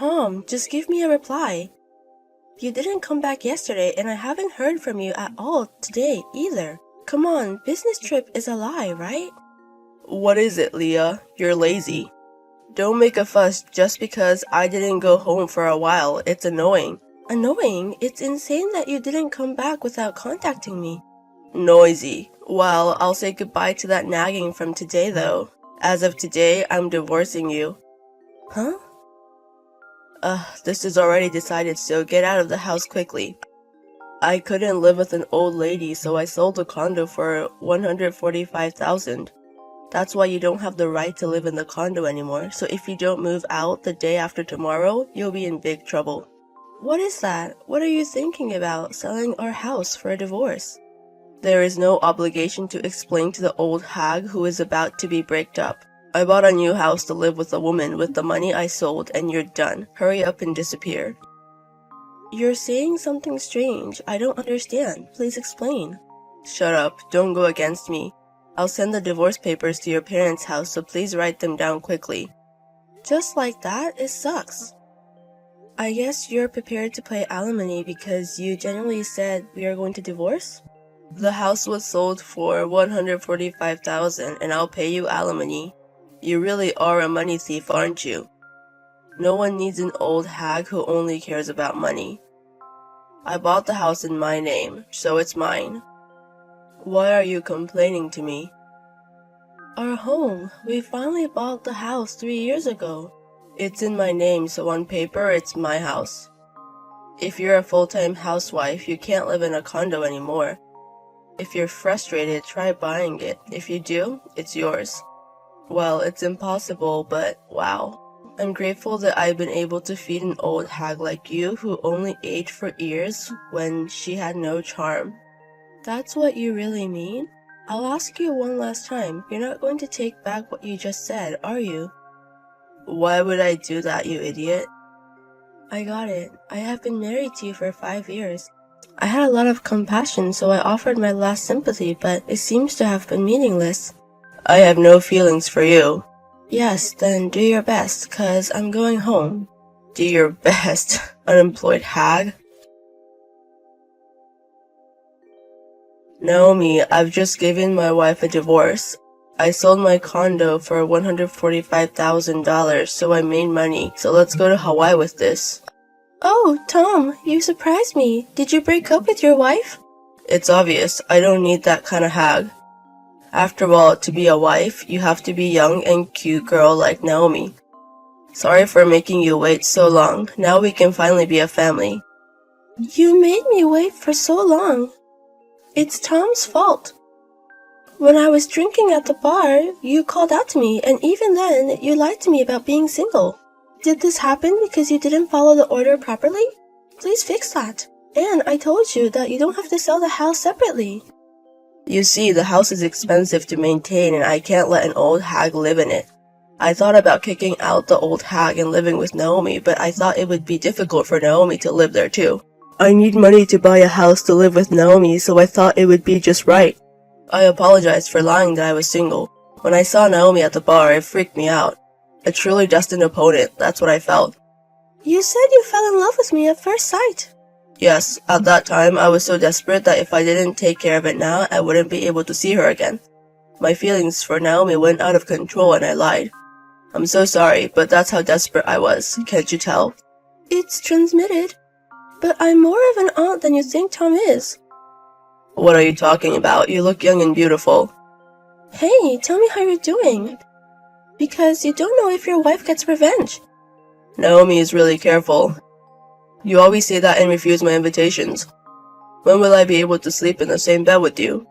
Tom, just give me a reply. You didn't come back yesterday and I haven't heard from you at all today either. Come on, business trip is a lie, right? What is it, Leah? You're lazy. Don't make a fuss just because I didn't go home for a while. It's annoying. Annoying? It's insane that you didn't come back without contacting me. Noisy. Well, I'll say goodbye to that nagging from today though. As of today, I'm divorcing you. Huh? This is already decided, so get out of the house quickly. I couldn't live with an old lady, so I sold the condo for $145,000. That's why you don't have the right to live in the condo anymore, so if you don't move out the day after tomorrow, you'll be in big trouble. What is that? What are you thinking about, selling our house for a divorce? There is no obligation to explain to the old hag who is about to be breaked up. I bought a new house to live with a woman with the money I sold, and you're done. Hurry up and disappear. You're saying something strange. I don't understand. Please explain. Shut up. Don't go against me. I'll send the divorce papers to your parents' house, so please write them down quickly. Just like that? It sucks. I guess you're prepared to pay alimony because you genuinely said we are going to divorce? The house was sold for $145,000 and I'll pay you alimony. You really are a money thief, aren't you? No one needs an old hag who only cares about money. I bought the house in my name, so it's mine. Why are you complaining to me? Our home. We finally bought the house 3 years ago. It's in my name, so on paper, it's my house. If you're a full-time housewife, you can't live in a condo anymore. If you're frustrated, try buying it. If you do, it's yours. Well, it's impossible, but wow. I'm grateful that I've been able to feed an old hag like you who only aged for years when she had no charm. That's what you really mean? I'll ask you one last time. You're not going to take back what you just said, are you? Why would I do that, you idiot? I got it. I have been married to you for 5 years. I had a lot of compassion, so I offered my last sympathy, but it seems to have been meaningless. I have no feelings for you. Yes, then do your best, 'cause I'm going home. Do your best, unemployed hag. Naomi, I've just given my wife a divorce. I sold my condo for $145,000, so I made money. So let's go to Hawaii with this. Oh, Tom, you surprised me. Did you break up with your wife? It's obvious. I don't need that kind of hag. After all, to be a wife, you have to be a young and cute girl like Naomi. Sorry for making you wait so long. Now we can finally be a family. You made me wait for so long. It's Tom's fault. When I was drinking at the bar, you called out to me, and even then, you lied to me about being single. Did this happen because you didn't follow the order properly? Please fix that. And I told you that you don't have to sell the house separately. You see, the house is expensive to maintain and I can't let an old hag live in it. I thought about kicking out the old hag and living with Naomi, but I thought it would be difficult for Naomi to live there too. I need money to buy a house to live with Naomi, so I thought it would be just right. I apologized for lying that I was single. When I saw Naomi at the bar, it freaked me out. A truly destined opponent, that's what I felt. You said you fell in love with me at first sight. Yes, at that time, I was so desperate that if I didn't take care of it now, I wouldn't be able to see her again. My feelings for Naomi went out of control and I lied. I'm so sorry, but that's how desperate I was. Can't you tell? It's transmitted. But I'm more of an aunt than you think Tom is. What are you talking about? You look young and beautiful. Hey, tell me how you're doing. Because you don't know if your wife gets revenge. Naomi is really careful. You always say that and refuse my invitations. When will I be able to sleep in the same bed with you?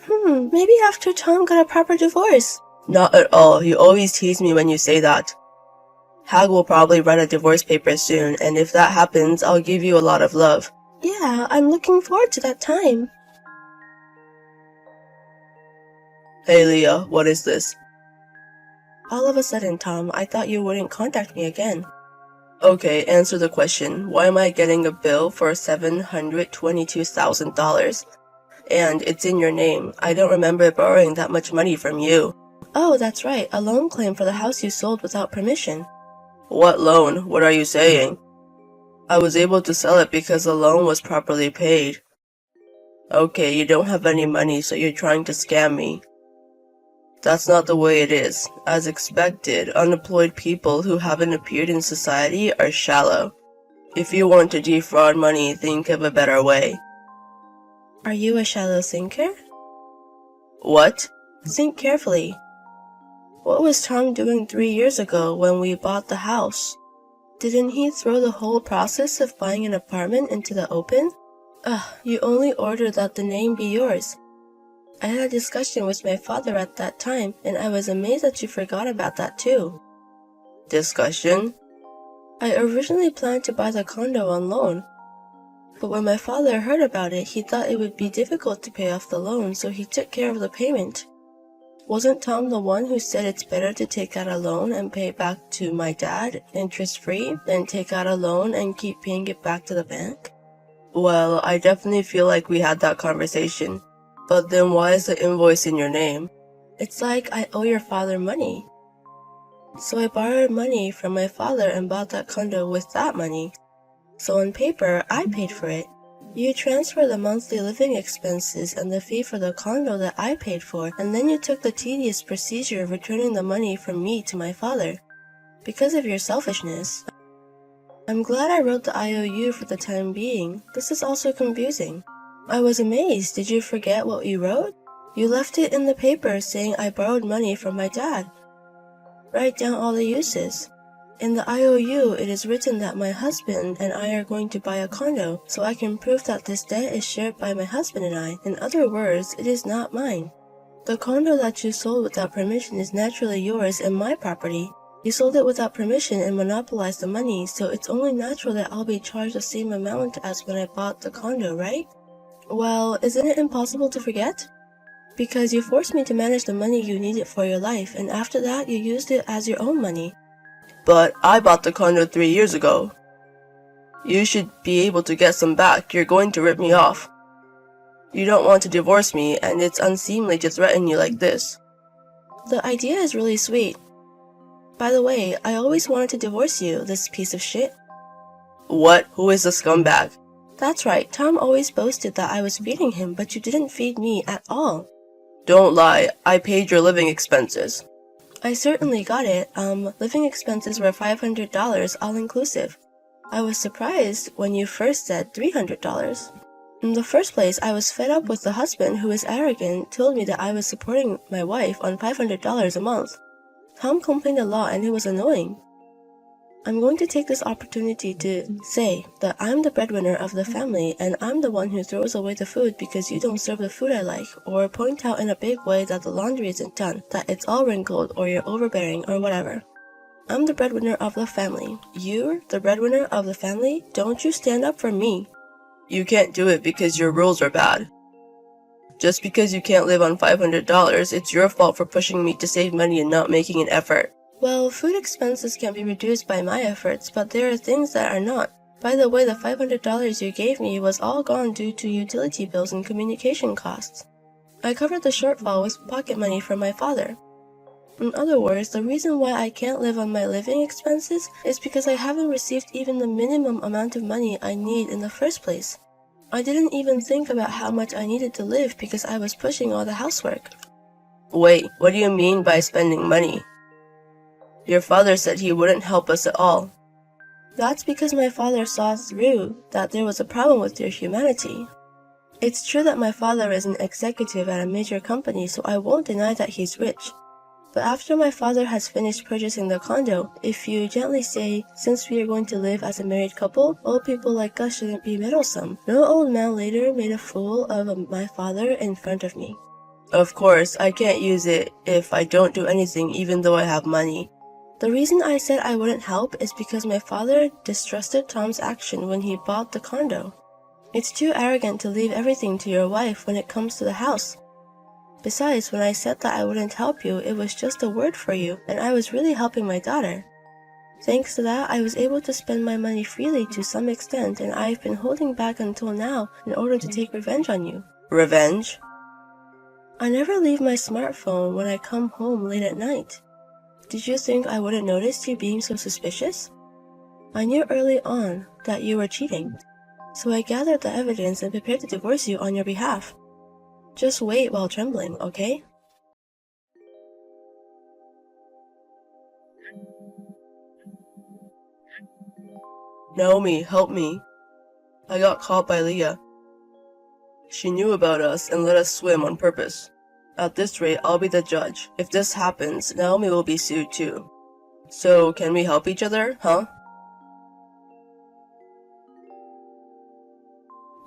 Maybe after Tom got a proper divorce. Not at all. You always tease me when you say that. Hag will probably write a divorce paper soon, and if that happens, I'll give you a lot of love. Yeah, I'm looking forward to that time. Hey Leah, what is this? All of a sudden, Tom, I thought you wouldn't contact me again. Okay, answer the question. Why am I getting a bill for $722,000? And it's in your name. I don't remember borrowing that much money from you. Oh, that's right. A loan claim for the house you sold without permission. What loan? What are you saying? I was able to sell it because the loan was properly paid. Okay, you don't have any money, so you're trying to scam me. That's not the way it is. As expected, unemployed people who haven't appeared in society are shallow. If you want to defraud money, think of a better way. Are you a shallow thinker? What? Think carefully. What was Tom doing 3 years ago when we bought the house? Didn't he throw the whole process of buying an apartment into the open? You only ordered that the name be yours. I had a discussion with my father at that time, and I was amazed that you forgot about that too. Discussion? I originally planned to buy the condo on loan, but when my father heard about it, he thought it would be difficult to pay off the loan, so he took care of the payment. Wasn't Tom the one who said it's better to take out a loan and pay it back to my dad, interest-free, than take out a loan and keep paying it back to the bank? Well, I definitely feel like we had that conversation. But then why is the invoice in your name? It's like I owe your father money. So I borrowed money from my father and bought that condo with that money. So on paper, I paid for it. You transfer the monthly living expenses and the fee for the condo that I paid for, and then you took the tedious procedure of returning the money from me to my father. Because of your selfishness. I'm glad I wrote the IOU for the time being. This is also confusing. I was amazed. Did you forget what you wrote? You left it in the paper saying I borrowed money from my dad. Write down all the uses. In the IOU, it is written that my husband and I are going to buy a condo, so I can prove that this debt is shared by my husband and I. In other words, it is not mine. The condo that you sold without permission is naturally yours and my property. You sold it without permission and monopolized the money, so it's only natural that I'll be charged the same amount as when I bought the condo, right? Well, isn't it impossible to forget? Because you forced me to manage the money you needed for your life, and after that you used it as your own money. But I bought the condo 3 years ago. You should be able to get some back. You're going to rip me off. You don't want to divorce me, and it's unseemly to threaten you like this. The idea is really sweet. By the way, I always wanted to divorce you, this piece of shit. What? Who is the scumbag? That's right, Tom always boasted that I was feeding him, but you didn't feed me at all. Don't lie, I paid your living expenses. I certainly got it. Living expenses were $500 all-inclusive. I was surprised when you first said $300. In the first place, I was fed up with the husband who was arrogant, told me that I was supporting my wife on $500 a month. Tom complained a lot and it was annoying. I'm going to take this opportunity to say that I'm the breadwinner of the family and I'm the one who throws away the food because you don't serve the food I like, or point out in a big way that the laundry isn't done, that it's all wrinkled, or you're overbearing, or whatever. I'm the breadwinner of the family. You're the breadwinner of the family? Don't you stand up for me. You can't do it because your rules are bad. Just because you can't live on $500, it's your fault for pushing me to save money and not making an effort. Well, food expenses can be reduced by my efforts, but there are things that are not. By the way, the $500 you gave me was all gone due to utility bills and communication costs. I covered the shortfall with pocket money from my father. In other words, the reason why I can't live on my living expenses is because I haven't received even the minimum amount of money I need in the first place. I didn't even think about how much I needed to live because I was pushing all the housework. Wait, what do you mean by spending money? Your father said he wouldn't help us at all. That's because my father saw through that there was a problem with your humanity. It's true that my father is an executive at a major company, so I won't deny that he's rich. But after my father has finished purchasing the condo, if you gently say, since we are going to live as a married couple, old people like us shouldn't be meddlesome. No old man later made a fool of my father in front of me. Of course, I can't use it if I don't do anything even though I have money. The reason I said I wouldn't help is because my father distrusted Tom's action when he bought the condo. It's too arrogant to leave everything to your wife when it comes to the house. Besides, when I said that I wouldn't help you, it was just a word for you, and I was really helping my daughter. Thanks to that, I was able to spend my money freely to some extent, and I've been holding back until now in order to take revenge on you. Revenge? I never leave my smartphone when I come home late at night. Did you think I wouldn't notice you being so suspicious? I knew early on that you were cheating, so I gathered the evidence and prepared to divorce you on your behalf. Just wait while trembling, okay? Naomi, help me. I got caught by Leah. She knew about us and let us swim on purpose. At this rate, I'll be the judge. If this happens, Naomi will be sued too. So, can we help each other, huh?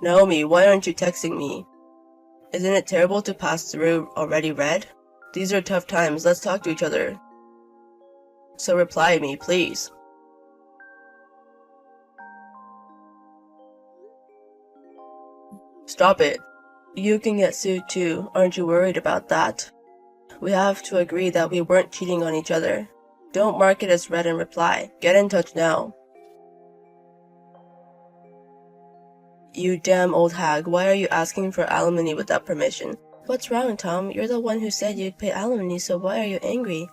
Naomi, why aren't you texting me? Isn't it terrible to pass through already read? These are tough times, let's talk to each other. So reply me, please. Stop it. You can get sued too, aren't you worried about that? We have to agree that we weren't cheating on each other. Don't mark it as read and reply. Get in touch now. You damn old hag, why are you asking for alimony without permission? What's wrong, Tom? You're the one who said you'd pay alimony, so why are you angry?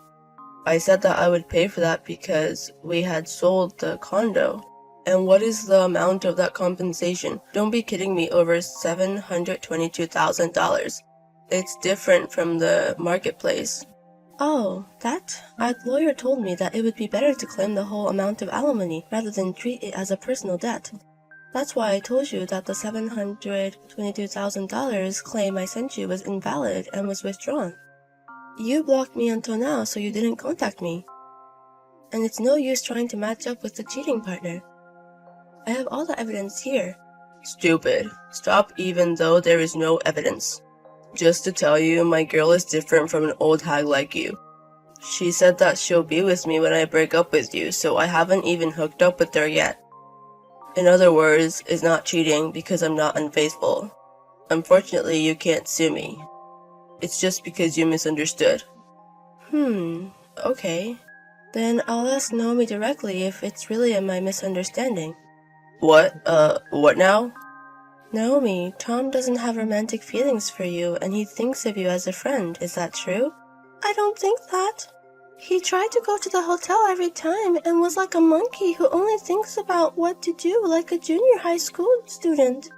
I said that I would pay for that because we had sold the condo. And what is the amount of that compensation? Don't be kidding me, over $722,000. It's different from the marketplace. Oh, that? Our lawyer told me that it would be better to claim the whole amount of alimony rather than treat it as a personal debt. That's why I told you that the $722,000 claim I sent you was invalid and was withdrawn. You blocked me until now, so you didn't contact me. And it's no use trying to match up with the cheating partner. I have all the evidence here. Stupid. Stop even though there is no evidence. Just to tell you, my girl is different from an old hag like you. She said that she'll be with me when I break up with you, so I haven't even hooked up with her yet. In other words, it's not cheating because I'm not unfaithful. Unfortunately, you can't sue me. It's just because you misunderstood. Okay. Then I'll ask Naomi directly if it's really my misunderstanding. What now? Naomi, Tom doesn't have romantic feelings for you and he thinks of you as a friend. Is that true? I don't think that. He tried to go to the hotel every time and was like a monkey who only thinks about what to do like a junior high school student.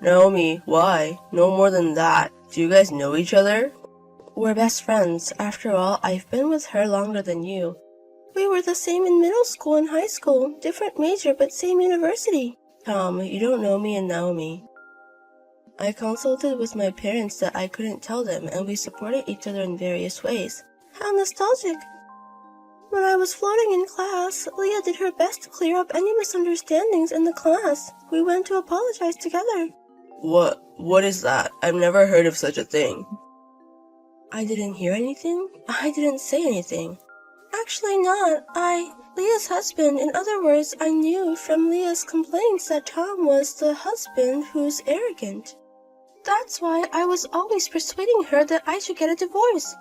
Naomi, why? No more than that. Do you guys know each other? We're best friends. After all, I've been with her longer than you. We were the same in middle school and high school, different major but same university. Tom, you don't know me and Naomi. I consulted with my parents that I couldn't tell them, and we supported each other in various ways. How nostalgic! When I was floating in class, Leah did her best to clear up any misunderstandings in the class. We went to apologize together. What is that? I've never heard of such a thing. I didn't hear anything? I didn't say anything. Actually not. Leah's husband. In other words, I knew from Leah's complaints that Tom was the husband who's arrogant. That's why I was always persuading her that I should get a divorce.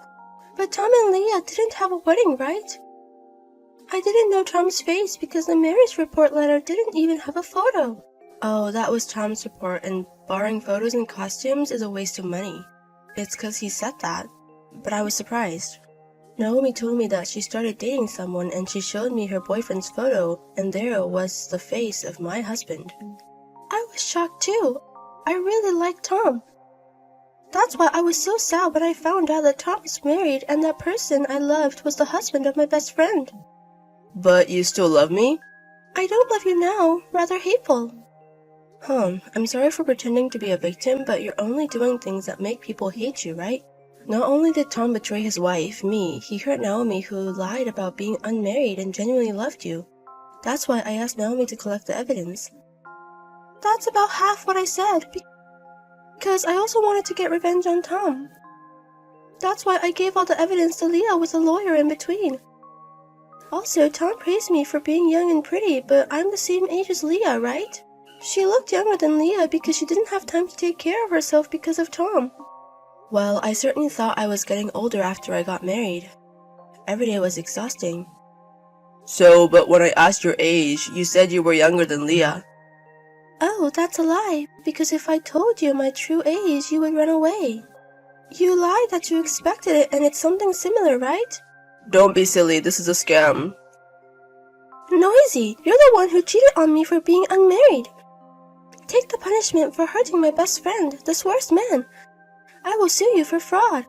But Tom and Leah didn't have a wedding, right? I didn't know Tom's face because the marriage report letter didn't even have a photo. Oh, that was Tom's report, and borrowing photos and costumes is a waste of money. It's 'cause he said that. But I was surprised. Naomi told me that she started dating someone and she showed me her boyfriend's photo, and there was the face of my husband. I was shocked too. I really liked Tom. That's why I was so sad when I found out that Tom was married and that person I loved was the husband of my best friend. But you still love me? I don't love you now, rather hateful. I'm sorry for pretending to be a victim, but you're only doing things that make people hate you, right? Not only did Tom betray his wife, me, he hurt Naomi, who lied about being unmarried and genuinely loved you. That's why I asked Naomi to collect the evidence. That's about half what I said, because I also wanted to get revenge on Tom. That's why I gave all the evidence to Leah with a lawyer in between. Also, Tom praised me for being young and pretty, but I'm the same age as Leah, right? She looked younger than Leah because she didn't have time to take care of herself because of Tom. Well, I certainly thought I was getting older after I got married. Every day was exhausting. So, but when I asked your age, you said you were younger than Leah. Oh, that's a lie, because if I told you my true age, you would run away. You lied that you expected it and it's something similar, right? Don't be silly, this is a scam. Noisy, you're the one who cheated on me for being unmarried. Take the punishment for hurting my best friend, this worst man. I will sue you for fraud.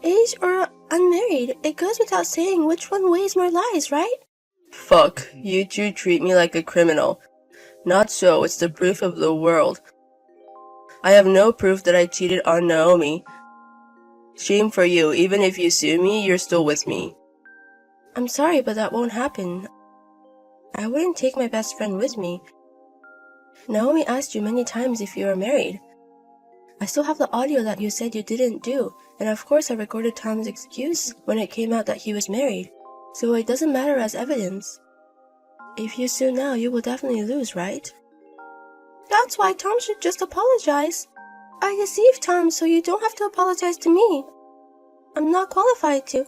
Age or unmarried, it goes without saying which one weighs more lies, right? Fuck, you two treat me like a criminal. Not so, it's the proof of the world. I have no proof that I cheated on Naomi. Shame for you, even if you sue me, you're still with me. I'm sorry, but that won't happen. I wouldn't take my best friend with me. Naomi asked you many times if you were married. I still have the audio that you said you didn't do, and of course I recorded Tom's excuse when it came out that he was married, so it doesn't matter as evidence. If you sue now, you will definitely lose, right? That's why Tom should just apologize. I deceived Tom, so you don't have to apologize to me. I'm not qualified to.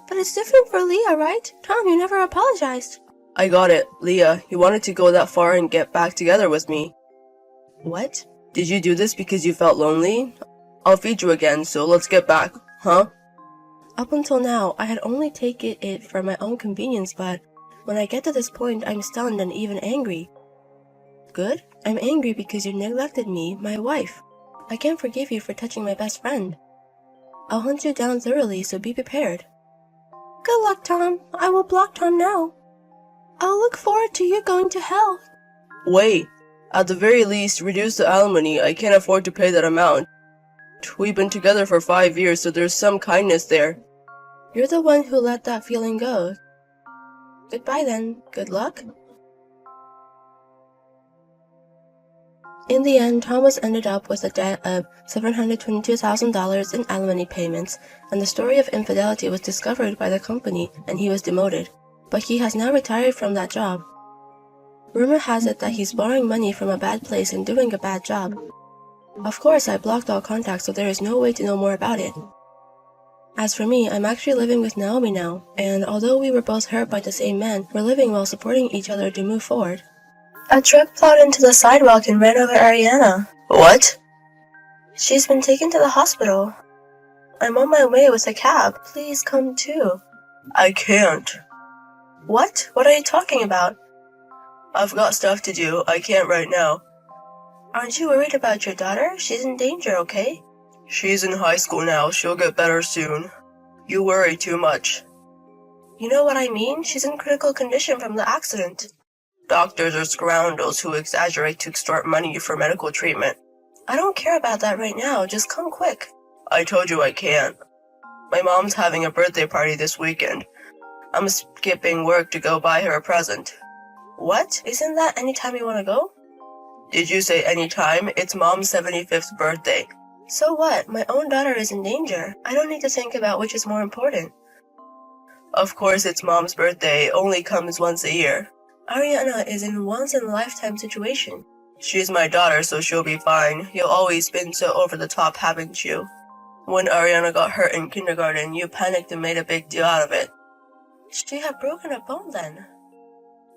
But it's different for Leah, right? Tom, you never apologized. I got it, Leah. You wanted to go that far and get back together with me. What? Did you do this because you felt lonely? I'll feed you again, so let's get back, huh? Up until now, I had only taken it for my own convenience, but when I get to this point, I'm stunned and even angry. Good? I'm angry because you neglected me, my wife. I can't forgive you for touching my best friend. I'll hunt you down thoroughly, so be prepared. Good luck, Tom. I will block Tom now. I'll look forward to you going to hell. Wait. At the very least, reduce the alimony. I can't afford to pay that amount. We've been together for 5 years, so there's some kindness there. You're the one who let that feeling go. Goodbye then. Good luck. In the end, Thomas ended up with a debt of $722,000 in alimony payments, and the story of infidelity was discovered by the company, and he was demoted. But he has now retired from that job. Rumor has it that he's borrowing money from a bad place and doing a bad job. Of course, I blocked all contacts, so there is no way to know more about it. As for me, I'm actually living with Naomi now, and although we were both hurt by the same man, we're living while supporting each other to move forward. A truck plowed into the sidewalk and ran over Ariana. What? She's been taken to the hospital. I'm on my way with a cab. Please come too. I can't. What? What are you talking about? I've got stuff to do. I can't right now. Aren't you worried about your daughter? She's in danger, okay? She's in high school now. She'll get better soon. You worry too much. You know what I mean? She's in critical condition from the accident. Doctors are scoundrels who exaggerate to extort money for medical treatment. I don't care about that right now. Just come quick. I told you I can't. My mom's having a birthday party this weekend. I'm skipping work to go buy her a present. What? Isn't that any time you want to go? Did you say any time? It's Mom's 75th birthday. So what? My own daughter is in danger. I don't need to think about which is more important. Of course it's Mom's birthday. It only comes once a year. Ariana is in a once-in-a-lifetime situation. She's my daughter, so she'll be fine. You've always been so over the top, haven't you? When Ariana got hurt in kindergarten, you panicked and made a big deal out of it. She had broken a bone then.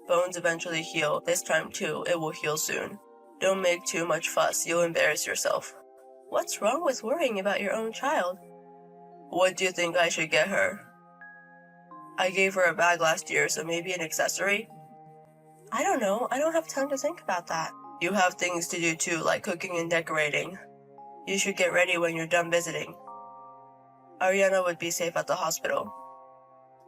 Bones eventually heal. This time too, it will heal soon. Don't make too much fuss. You'll embarrass yourself. What's wrong with worrying about your own child? What do you think I should get her? I gave her a bag last year, so maybe an accessory? I don't know. I don't have time to think about that. You have things to do too, like cooking and decorating. You should get ready when you're done visiting. Ariana would be safe at the hospital.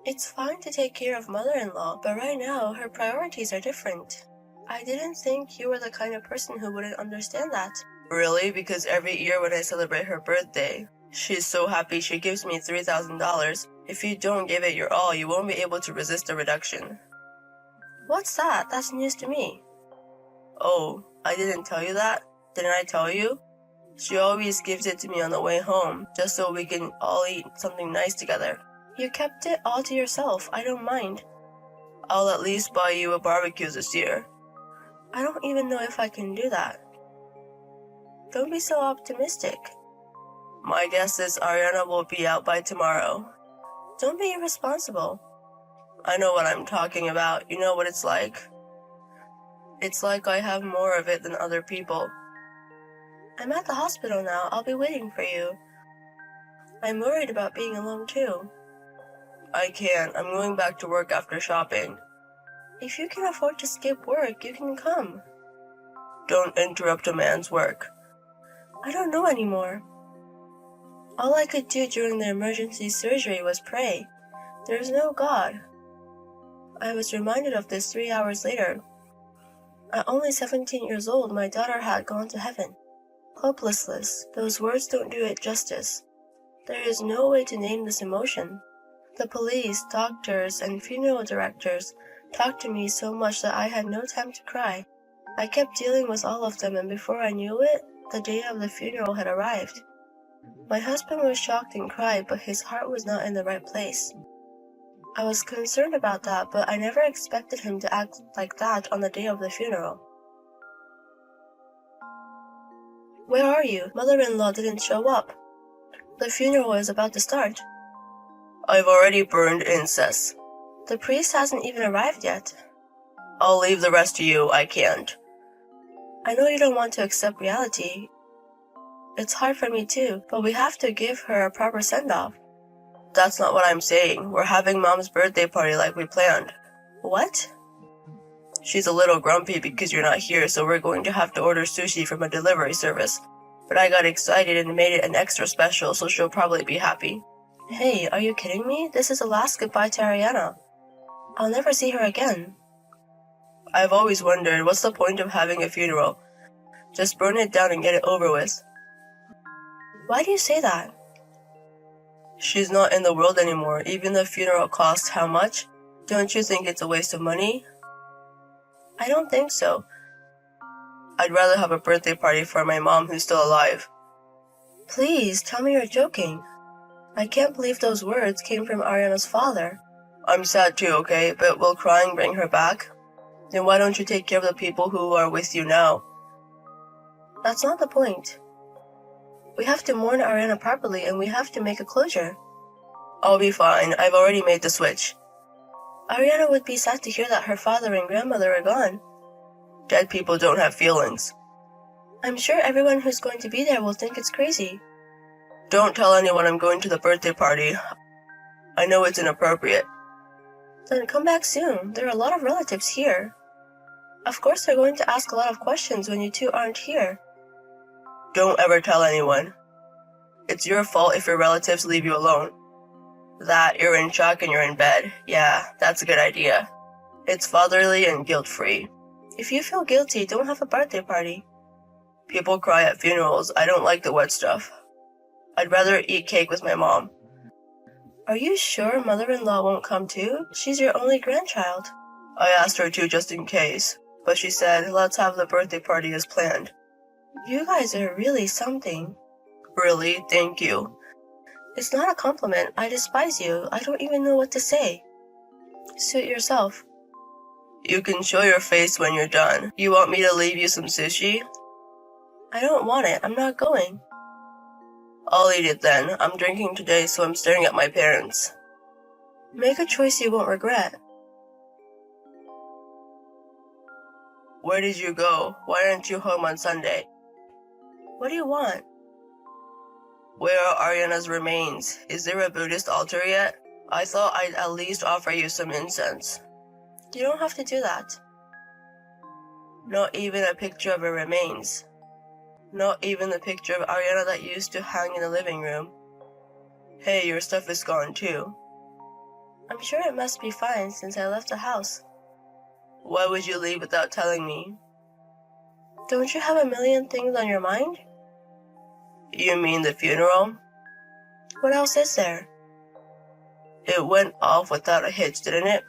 It's fine to take care of mother-in-law, but right now, her priorities are different. I didn't think you were the kind of person who wouldn't understand that. Really? Because every year when I celebrate her birthday, she's so happy she gives me $3,000. If you don't give it your all, you won't be able to resist the reduction. What's that? That's news to me. Oh, I didn't tell you that? Didn't I tell you? She always gives it to me on the way home, just so we can all eat something nice together. You kept it all to yourself. I don't mind. I'll at least buy you a barbecue this year. I don't even know if I can do that. Don't be so optimistic. My guess is Ariana will be out by tomorrow. Don't be irresponsible. I know what I'm talking about. You know what it's like? It's like I have more of it than other people. I'm at the hospital now. I'll be waiting for you. I'm worried about being alone too. I can't. I'm going back to work after shopping. If you can afford to skip work, you can come. Don't interrupt a man's work. I don't know anymore. All I could do during the emergency surgery was pray. There is no God. I was reminded of this 3 hours later. At only 17 years old, my daughter had gone to heaven. Hopelessness. Those words don't do it justice. There is no way to name this emotion. The police, doctors, and funeral directors talked to me so much that I had no time to cry. I kept dealing with all of them, and before I knew it, the day of the funeral had arrived. My husband was shocked and cried, but his heart was not in the right place. I was concerned about that, but I never expected him to act like that on the day of the funeral. Where are you? Mother-in-law didn't show up. The funeral is about to start. I've already burned incense. The priest hasn't even arrived yet. I'll leave the rest to you. I can't. I know you don't want to accept reality. It's hard for me too, but we have to give her a proper send-off. That's not what I'm saying. We're having Mom's birthday party like we planned. What? She's a little grumpy because you're not here, so we're going to have to order sushi from a delivery service. But I got excited and made it an extra special, so she'll probably be happy. Hey, are you kidding me? This is the last goodbye to Ariana. I'll never see her again. I've always wondered, what's the point of having a funeral? Just burn it down and get it over with. Why do you say that? She's not in the world anymore. Even the funeral costs how much? Don't you think it's a waste of money? I don't think so. I'd rather have a birthday party for my mom who's still alive. Please, tell me you're joking. I can't believe those words came from Ariana's father. I'm sad too, okay? But will crying bring her back? Then why don't you take care of the people who are with you now? That's not the point. We have to mourn Ariana properly, and we have to make a closure. I'll be fine. I've already made the switch. Ariana would be sad to hear that her father and grandmother are gone. Dead people don't have feelings. I'm sure everyone who's going to be there will think it's crazy. Don't tell anyone I'm going to the birthday party. I know it's inappropriate. Then come back soon. There are a lot of relatives here. Of course they're going to ask a lot of questions when you two aren't here. Don't ever tell anyone. It's your fault if your relatives leave you alone. That, you're in shock and you're in bed. Yeah, that's a good idea. It's fatherly and guilt-free. If you feel guilty, don't have a birthday party. People cry at funerals. I don't like the wet stuff. I'd rather eat cake with my mom. Are you sure mother-in-law won't come too? She's your only grandchild. I asked her to just in case, but she said, let's have the birthday party as planned. You guys are really something. Really? Thank you. It's not a compliment. I despise you. I don't even know what to say. Suit yourself. You can show your face when you're done. You want me to leave you some sushi? I don't want it. I'm not going. I'll eat it then. I'm drinking today, so I'm staring at my parents. Make a choice you won't regret. Where did you go? Why aren't you home on Sunday? What do you want? Where are Ariana's remains? Is there a Buddhist altar yet? I thought I'd at least offer you some incense. You don't have to do that. Not even a picture of her remains. Not even the picture of Ariana that used to hang in the living room. Hey, your stuff is gone too. I'm sure it must be fine since I left the house. Why would you leave without telling me? Don't you have a million things on your mind? You mean the funeral? What else is there? It went off without a hitch, didn't it?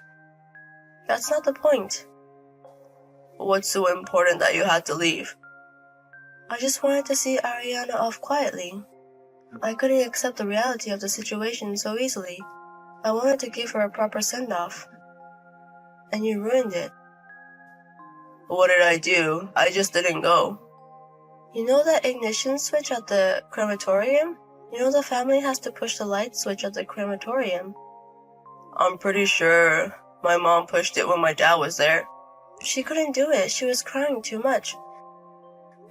That's not the point. What's so important that you had to leave? I just wanted to see Ariana off quietly. I couldn't accept the reality of the situation so easily. I wanted to give her a proper send-off. And you ruined it. What did I do? I just didn't go. You know that ignition switch at the crematorium? You know the family has to push the light switch at the crematorium. I'm pretty sure my mom pushed it when my dad was there. She couldn't do it. She was crying too much.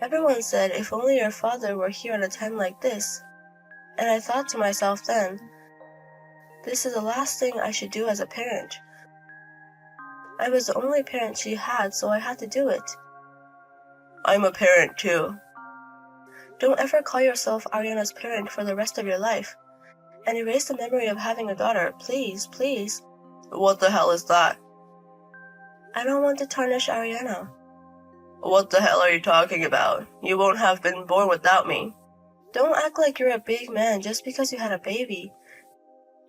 Everyone said if only your father were here at a time like this. And I thought to myself then, This is the last thing I should do as a parent. I was the only parent she had, so I had to do it. I'm a parent too. Don't ever call yourself Ariana's parent for the rest of your life. And erase the memory of having a daughter, please, please. What the hell is that? I don't want to tarnish Ariana. What the hell are you talking about? You won't have been born without me. Don't act like you're a big man just because you had a baby.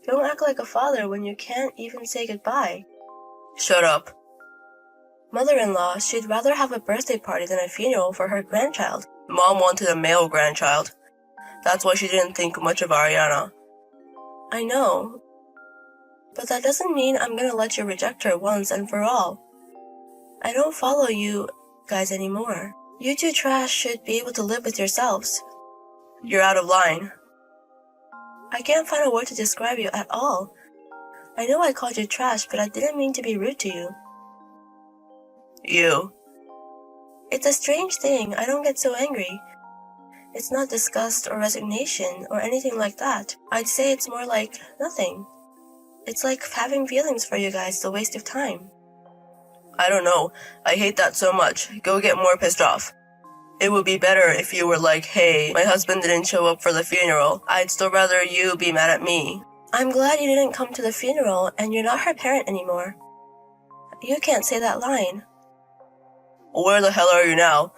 Don't act like a father when you can't even say goodbye. Shut up. Mother-in-law, she'd rather have a birthday party than a funeral for her grandchild. Mom wanted a male grandchild. That's why she didn't think much of Ariana. I know. But that doesn't mean I'm gonna let you reject her once and for all. I don't follow you guys anymore. You two trash should be able to live with yourselves. You're out of line. I can't find a word to describe you at all. I know I called you trash, but I didn't mean to be rude to you. You. It's a strange thing. I don't get so angry. It's not disgust or resignation or anything like that. I'd say it's more like nothing. It's like having feelings for you guys is a waste of time. I don't know. I hate that so much. Go get more pissed off. It would be better if you were like, hey, my husband didn't show up for the funeral. I'd still rather you be mad at me. I'm glad you didn't come to the funeral and you're not her parent anymore. You can't say that line. Where the hell are you now?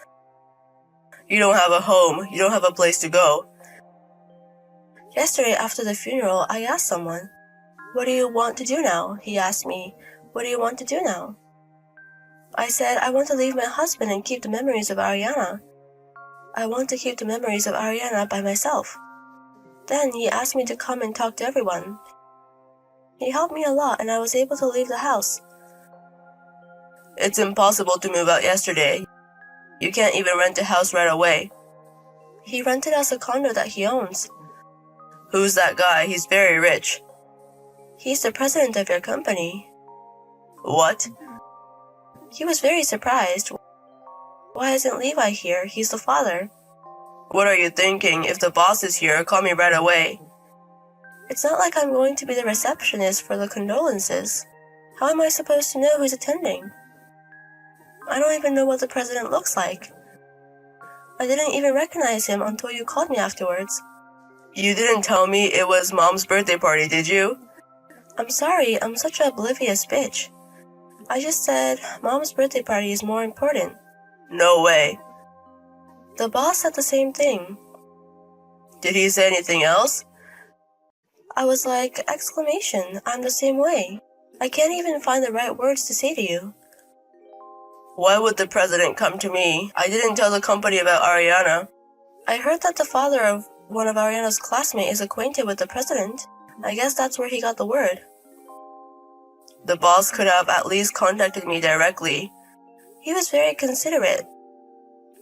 You don't have a home. You don't have a place to go. Yesterday after the funeral, I asked someone, "What do you want to do now?" He asked me, "What do you want to do now?" I said, "I want to leave my husband and keep the memories of Ariana. I want to keep the memories of Ariana by myself." Then he asked me to come and talk to everyone. He helped me a lot and I was able to leave the house. It's impossible to move out yesterday. You can't even rent a house right away. He rented us a condo that he owns. Who's that guy? He's very rich. He's the president of your company. What? He was very surprised. Why isn't Levi here? He's the father. What are you thinking? If the boss is here, call me right away. It's not like I'm going to be the receptionist for the condolences. How am I supposed to know who's attending? I don't even know what the president looks like. I didn't even recognize him until you called me afterwards. You didn't tell me it was Mom's birthday party, did you? I'm sorry, I'm such an oblivious bitch. I just said Mom's birthday party is more important. No way. The boss said the same thing. Did he say anything else? I was like, exclamation, I'm the same way. I can't even find the right words to say to you. Why would the president come to me? I didn't tell the company about Ariana. I heard that the father of one of Ariana's classmates is acquainted with the president. I guess that's where he got the word. The boss could have at least contacted me directly. He was very considerate.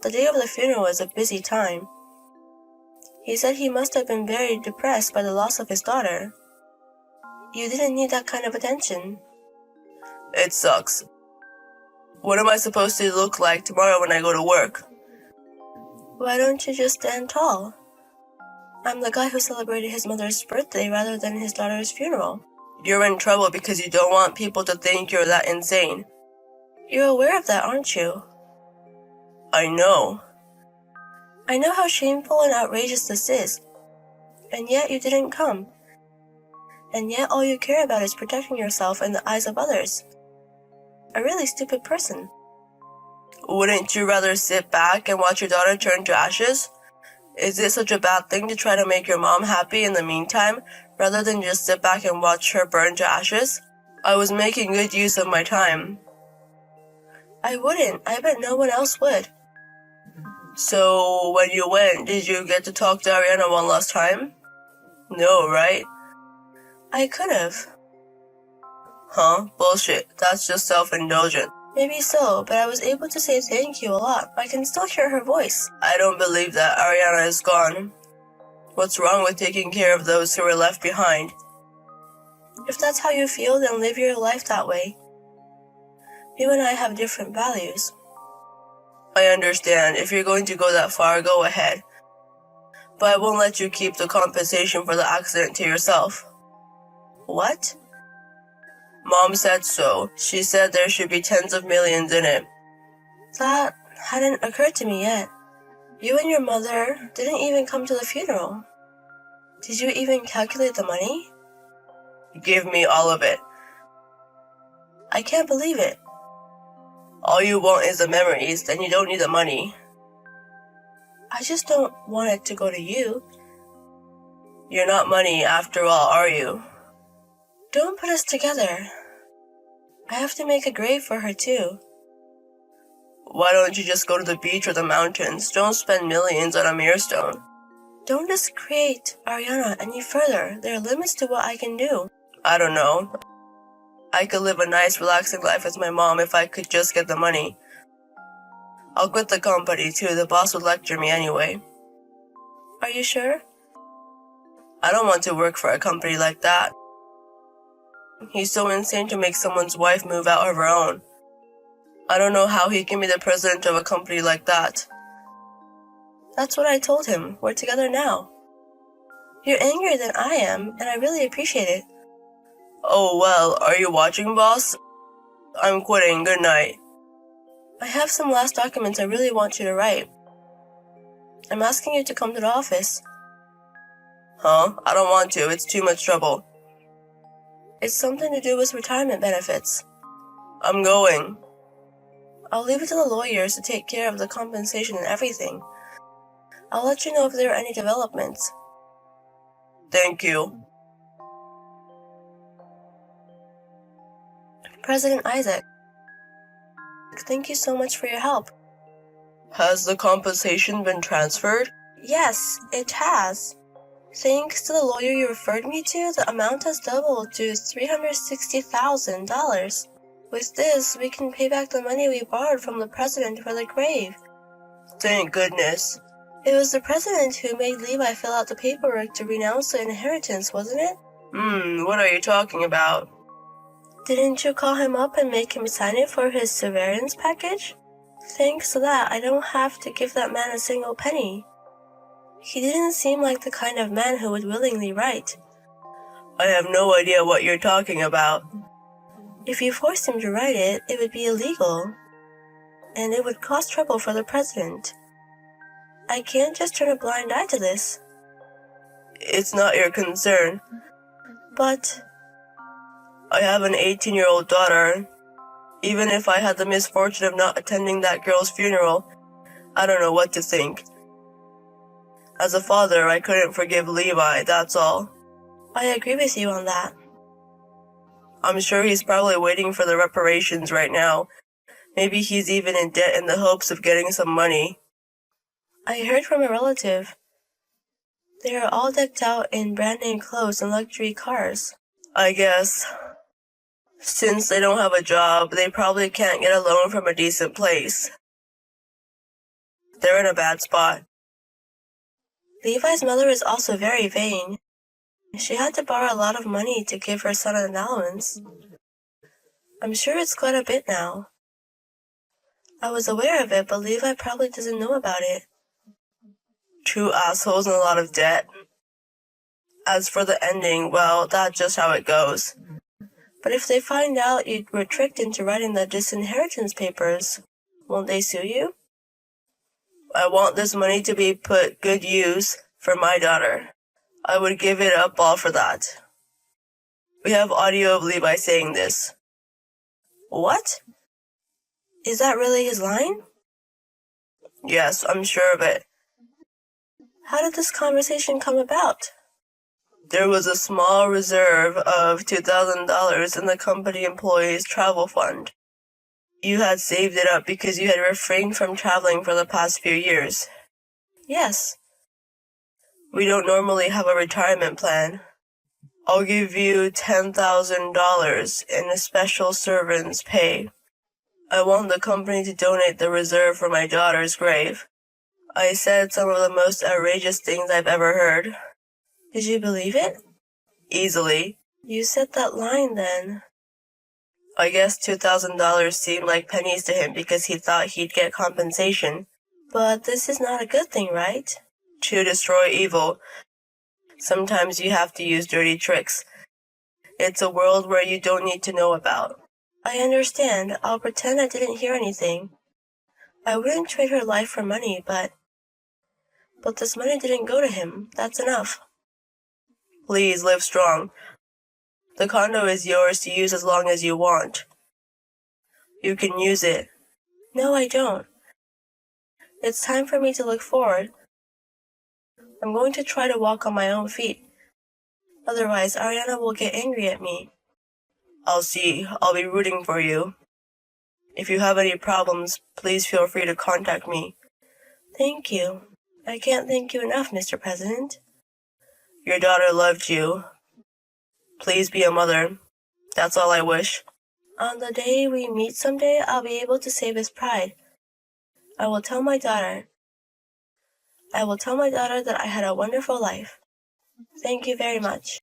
The day of the funeral was a busy time. He said he must have been very depressed by the loss of his daughter. You didn't need that kind of attention. It sucks. What am I supposed to look like tomorrow when I go to work? Why don't you just stand tall? I'm the guy who celebrated his mother's birthday rather than his daughter's funeral. You're in trouble because you don't want people to think you're that insane. You're aware of that, aren't you? I know. I know how shameful and outrageous this is. And yet you didn't come. And yet all you care about is protecting yourself in the eyes of others. A really stupid person. Wouldn't you rather sit back and watch your daughter turn to ashes? Is it such a bad thing to try to make your mom happy in the meantime, rather than just sit back and watch her burn to ashes? I was making good use of my time. I wouldn't. I bet no one else would. So, when you went, did you get to talk to Ariana one last time? No, right? I could have. Huh? Bullshit. That's just self-indulgent. Maybe so, but I was able to say thank you a lot. I can still hear her voice. I don't believe that Ariana is gone. What's wrong with taking care of those who were left behind? If that's how you feel, then live your life that way. You and I have different values. I understand. If you're going to go that far, go ahead. But I won't let you keep the compensation for the accident to yourself. What? Mom said so. She said there should be tens of millions in it. That hadn't occurred to me yet. You and your mother didn't even come to the funeral. Did you even calculate the money? Give me all of it. I can't believe it. All you want is the memories, then you don't need the money. I just don't want it to go to you. You're not money after all, are you? Don't put us together. I have to make a grave for her too. Why don't you just go to the beach or the mountains? Don't spend millions on a mere stone. Don't discredit Ariana any further. There are limits to what I can do. I don't know. I could live a nice, relaxing life with my mom if I could just get the money. I'll quit the company too. The boss would lecture me anyway. Are you sure? I don't want to work for a company like that. He's so insane to make someone's wife move out of her own. I don't know how he can be the president of a company like that. That's what I told him. We're together now. You're angrier than I am, and I really appreciate it. Oh well, are you watching, boss? I'm quitting. Good night. I have some last documents I really want you to write. I'm asking you to come to the office. Huh? I don't want to. It's too much trouble. It's something to do with retirement benefits. I'm going. I'll leave it to the lawyers to take care of the compensation and everything. I'll let you know if there are any developments. Thank you. President Isaac, thank you so much for your help. Has the compensation been transferred? Yes, it has. Thanks to the lawyer you referred me to, the amount has doubled to $360,000. With this, we can pay back the money we borrowed from the president for the grave. Thank goodness. It was the president who made Levi fill out the paperwork to renounce the inheritance, wasn't it? What are you talking about? Didn't you call him up and make him sign it for his severance package? Thanks to that, I don't have to give that man a single penny. He didn't seem like the kind of man who would willingly write. I have no idea what you're talking about. If you forced him to write it, it would be illegal. And it would cause trouble for the president. I can't just turn a blind eye to this. It's not your concern. But I have an 18-year-old daughter. Even if I had the misfortune of not attending that girl's funeral, I don't know what to think. As a father, I couldn't forgive Levi, that's all. I agree with you on that. I'm sure he's probably waiting for the reparations right now. Maybe he's even in debt in the hopes of getting some money. I heard from a relative. They are all decked out in brand-name clothes and luxury cars. I guess. Since they don't have a job, they probably can't get a loan from a decent place. They're in a bad spot. Levi's mother is also very vain. She had to borrow a lot of money to give her son an allowance. I'm sure it's quite a bit now. I was aware of it, but Levi probably doesn't know about it. Two assholes and a lot of debt. As for the ending, well, that's just how it goes. But if they find out you were tricked into writing the disinheritance papers, won't they sue you? I want this money to be put good use for my daughter. I would give it up all for that. We have audio of Levi saying this. What? Is that really his line? Yes, I'm sure of it. How did this conversation come about? There was a small reserve of $2,000 in the company employees' travel fund. You had saved it up because you had refrained from traveling for the past few years. Yes. We don't normally have a retirement plan. I'll give you $10,000 in a special servant's pay. I want the company to donate the reserve for my daughter's grave. I said some of the most outrageous things I've ever heard. Did you believe it? Easily. You said that line then. I guess $2,000 seemed like pennies to him because he thought he'd get compensation. But this is not a good thing, right? To destroy evil, sometimes you have to use dirty tricks. It's a world where you don't need to know about. I understand. I'll pretend I didn't hear anything. I wouldn't trade her life for money, but this money didn't go to him. That's enough. Please live strong. The condo is yours to use as long as you want. You can use it. No, I don't. It's time for me to look forward. I'm going to try to walk on my own feet. Otherwise, Ariana will get angry at me. I'll see. I'll be rooting for you. If you have any problems, please feel free to contact me. Thank you. I can't thank you enough, Mr. President. Your daughter loved you. Please be a mother. That's all I wish. On the day we meet someday, I'll be able to save his pride. I will tell my daughter that I had a wonderful life. Thank you very much.